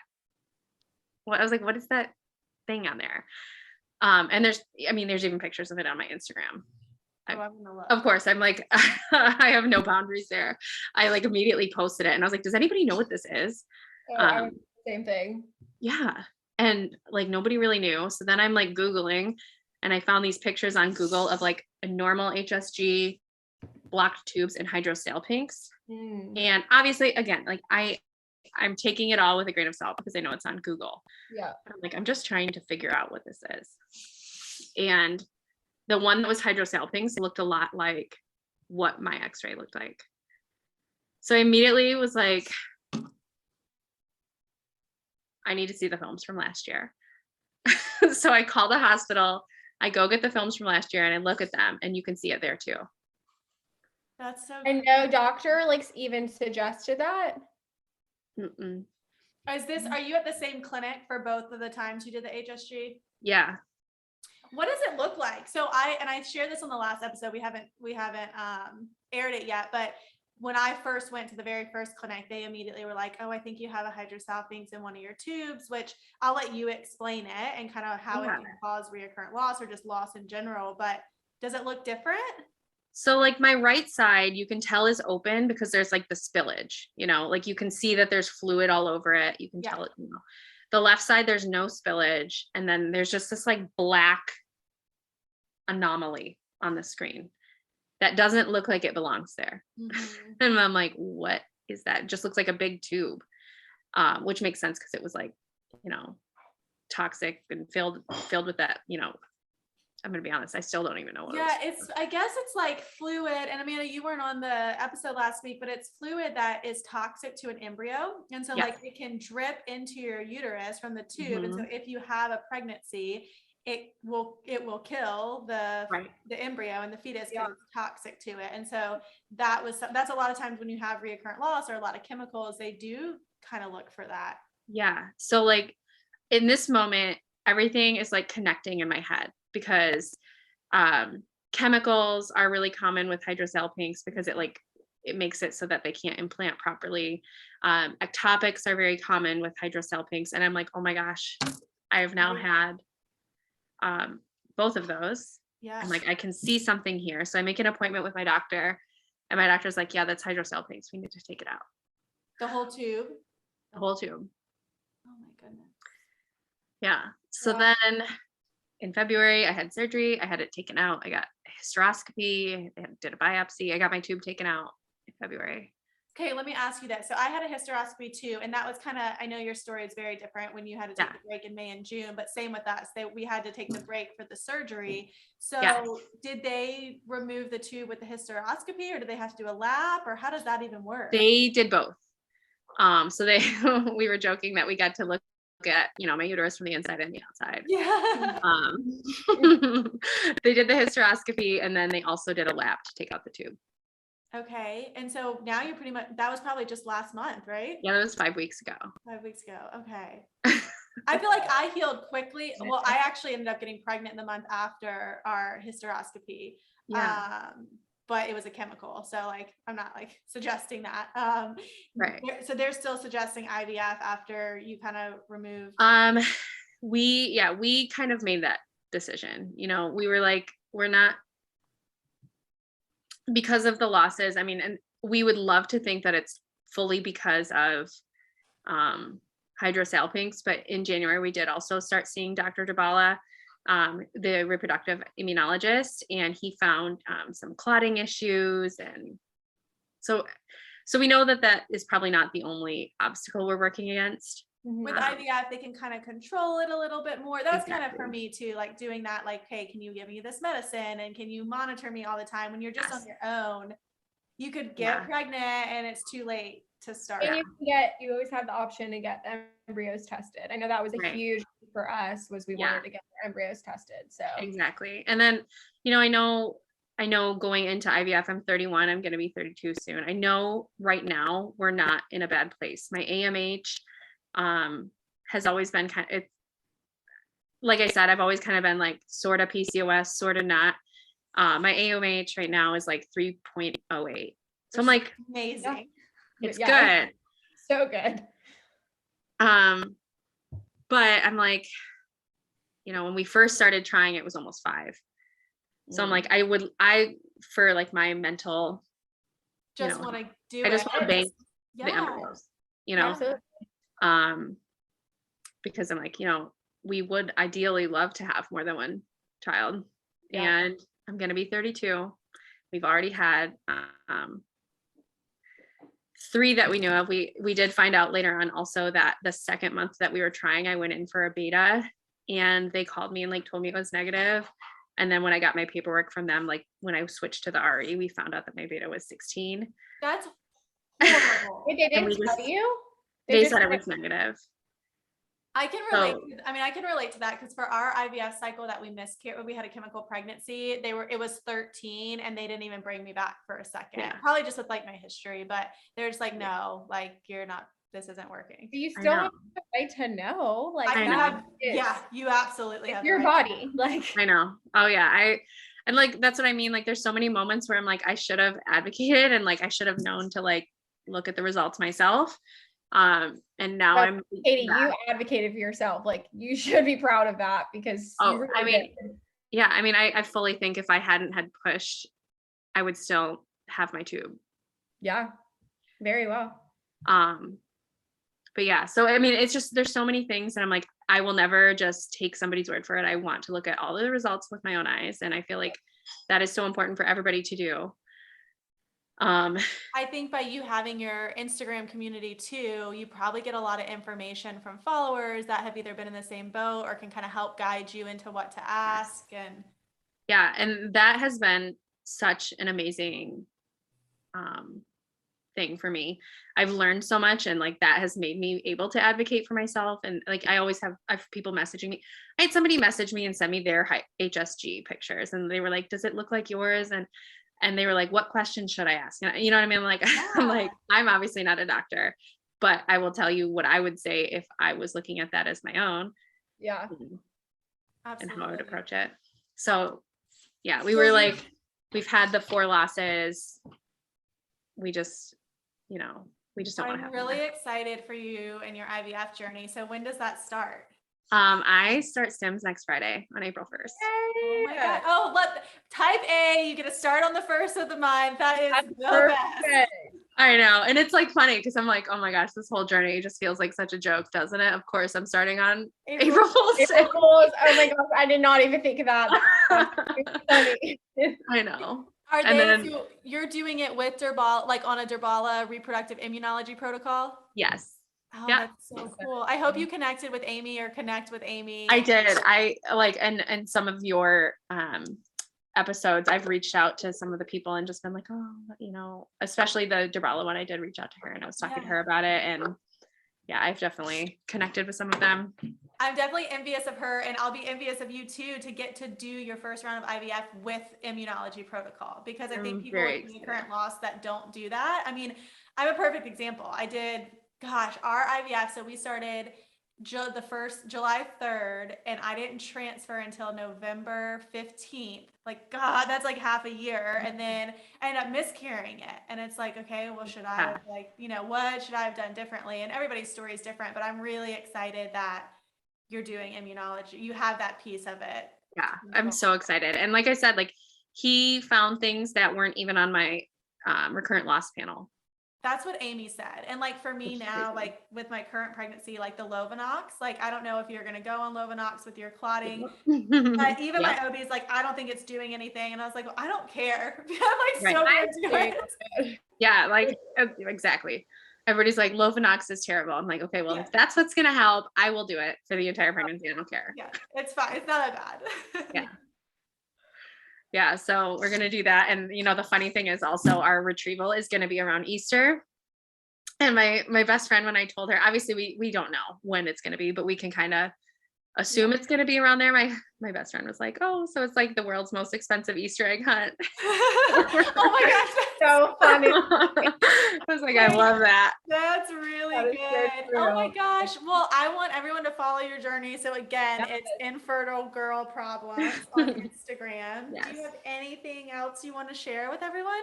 What is that thing on there? And there's even pictures of it on my Instagram. Of course, I'm like, I have no boundaries there. I like immediately posted it and I was like, does anybody know what this is? Same thing. Yeah. And like nobody really knew. So then I'm like Googling And I found these pictures on Google of like a normal HSG, blocked tubes, and hydrosalpinx. And obviously, again, like I'm taking it all with a grain of salt because I know it's on Google. Yeah. I'm like, I'm just trying to figure out what this is. And the one that was hydrosalpinx looked a lot like what my x-ray looked like. So I immediately was like, I need to see the films from last year. So I call the hospital, I go get the films from last year and I look at them, and you can see it there too. That's so And no doctor like even suggested that? Mm-mm. Are you at the same clinic for both of the times you did the HSG? Yeah. What does it look like? So I shared this on the last episode. We haven't aired it yet, but when I first went to the very first clinic, they immediately were like, oh, I think you have a hydrosalpinx in one of your tubes, which I'll let you explain it and kind of how it can cause recurrent loss or just loss in general. But does it look different? So like my right side, you can tell is open because there's like the spillage, like you can see that there's fluid all over it. You can tell it, The left side, there's no spillage. And then there's just this like black anomaly on the screen that doesn't look like it belongs there. And I'm like, what is that? It just looks like a big tube, which makes sense because it was like, toxic and filled with that, I'm gonna be honest, I still don't even know what I guess it's like fluid. And Amanda, you weren't on the episode last week, but it's fluid that is toxic to an embryo. And so like it can drip into your uterus from the tube. And so if you have a pregnancy, it will kill the embryo and the fetus because it's toxic to it. And so that's a lot of times when you have recurrent loss or a lot of chemicals, they do kind of look for that. Yeah. So like in this moment, everything is like connecting in my head because chemicals are really common with hydrosalpinx because it makes it so that they can't implant properly. Ectopics are very common with hydrosalpinx. And I'm like, oh my gosh, I have now had both of those. Yeah. I'm like, I can see something here. So I make an appointment with my doctor, and my doctor's like, yeah, that's hydrosalpinx. We need to take it out. The whole tube? The whole tube. Oh my goodness. Yeah. So then in February, I had surgery. I had it taken out. I got a hysteroscopy. I did a biopsy. I got my tube taken out in February. Okay, let me ask you that. So I had a hysteroscopy too, and that was kind of, I know your story is very different when you had to take the break in May and June, but same with us. We had to take the break for the surgery. So did they remove the tube with the hysteroscopy, or did they have to do a lap, or how does that even work? They did both. So we were joking that we got to look at, my uterus from the inside and the outside. Yeah. They did the hysteroscopy, and then they also did a lap to take out the tube. Okay. And so now you're pretty much, that was probably just last month, right? Yeah, that was 5 weeks ago. 5 weeks ago. Okay. I feel like I healed quickly. Well, I actually ended up getting pregnant the month after our hysteroscopy. Yeah. But it was a chemical. So like, I'm not like suggesting that. Right. So they're still suggesting IVF after you kind of removed. We kind of made that decision. We were like, we're not, because of the losses. I mean, and we would love to think that it's fully because of hydrosalpinx, but in January we did also start seeing Dr. Dabala, the reproductive immunologist, and he found some clotting issues. And so we know that is probably not the only obstacle we're working against. With IVF, they can kind of control it a little bit more. That was kind of for me too, like doing that, like, hey, can you give me this medicine? And can you monitor me all the time? When you're just on your own, you could get pregnant and it's too late to start. And you always have the option to get the embryos tested. I know that was a huge for us, was we wanted to get our embryos tested. So exactly. And then, I know going into IVF, I'm 31, I'm going to be 32 soon. I know right now we're not in a bad place. My AMH has always been like I said, I've always kind of been like sort of PCOS, sort of not. My AMH right now is like 3.08. So I'm like, amazing. It's good. So good. But I'm like, when we first started trying, it was almost 5. So I'm like, for like my mental, just want to do I just want to bank the embryos, because I'm like, we would ideally love to have more than one child. Yeah. And I'm going to be 32. We've already had 3 that we knew of. We did find out later on also that the second month that we were trying, I went in for a beta, and they called me and like told me it was negative. And then when I got my paperwork from them, like when I switched to the RE, we found out that my beta was 16. That's horrible. Wait, they didn't tell you? They said it was negative. I can relate. I can relate to that because for our IVF cycle that we miscarried, we had a chemical pregnancy. It was 13, and they didn't even bring me back for a second. Yeah. Probably just with like my history, but they're just like, no, like you're not. This isn't working. You still have the right to know. Like yeah, you absolutely have your right body. Like I know. Oh yeah, and like that's what I mean. Like there's so many moments where I'm like I should have advocated and like I should have known to like look at the results myself. And now I'm Kaity, you advocated for yourself. Like you should be proud of that because really I mean, I fully think if I hadn't had pushed, I would still have my tube. Yeah, very well. But yeah, so I mean, it's just there's so many things, and I'm like, I will never just take somebody's word for it. I want to look at all of the results with my own eyes, and I feel like that is so important for everybody to do. I think by you having your Instagram community too, you probably get a lot of information from followers that have either been in the same boat or can kind of help guide you into what to ask. And yeah, and that has been such an amazing thing for me. I've learned so much, and like that has made me able to advocate for myself. And like I always have people messaging me. I had somebody message me and send me their HSG pictures, and they were like, does it look like yours? And they were like, what questions should I ask? You know what I mean? Like, yeah. I'm obviously not a doctor, but I will tell you what I would say if I was looking at that as my own. Yeah. And how I would approach it. So yeah, we were like, we've had the 4 losses. We just don't want to have. I'm really excited for you and your IVF journey. So when does that start? I start Stims next Friday on April 1st. Oh my God. Oh, type A, you get to start on the 1st of the month. That is the best. I know. And it's like funny because I'm like, oh my gosh, this whole journey just feels like such a joke, doesn't it? Of course, I'm starting on April Fool's. Oh my gosh, I did not even think of that. I know. You're doing it with Durbala, like on a Durbala reproductive immunology protocol? Yes. Oh, yeah. That's so cool. I hope you connected with Amy or connect with Amy. I did. I like, and some of your episodes, I've reached out to some of the people and just been like, oh, especially the Durbala one, I did reach out to her and I was talking to her about it. And yeah, I've definitely connected with some of them. I'm definitely envious of her, and I'll be envious of you too to get to do your first round of IVF with immunology protocol, because I think people with recurrent loss that don't do that. I mean, I'm a perfect example. I did, our IVF. So we started July 3rd, and I didn't transfer until November 15th. Like, God, that's like half a year. And then I ended up miscarrying it. And it's like, okay, well, should I have what should I have done differently? And everybody's story is different, but I'm really excited that you're doing immunology. You have that piece of it. Yeah, I'm so excited. And like I said, like he found things that weren't even on my recurrent loss panel. That's what Amy said. And like for me now, like with my current pregnancy, like the Lovenox, like I don't know if you're going to go on Lovenox with your clotting, but even my OB is like, I don't think it's doing anything. And I was like, well, I don't care. I'm like so into it. Yeah, like exactly. Everybody's like, Lovenox is terrible. I'm like, okay, well, if that's what's going to help, I will do it for the entire pregnancy. I don't care. Yeah, it's fine. It's not that bad. Yeah. Yeah, so we're going to do that. And, the funny thing is also our retrieval is going to be around Easter. And my best friend, when I told her, obviously we don't know when it's going to be, but we can kind of assume it's going to be around there. My best friend was like, oh, so it's like the world's most expensive Easter egg hunt. Oh my gosh, that's so funny. I was like, I love that. That's really good. Oh my gosh. Well, I want everyone to follow your journey. So again, it's Infertile Girl Problems on Instagram. Yes. Do you have anything else you want to share with everyone?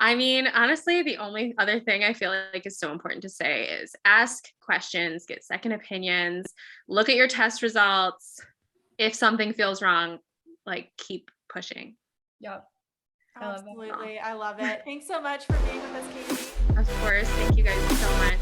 I mean, honestly, the only other thing I feel like is so important to say is ask questions, get second opinions, look at your test results. If something feels wrong, like keep pushing. Yep. Absolutely. I love it. Thanks so much for being with us, Kaity. Of course. Thank you guys so much.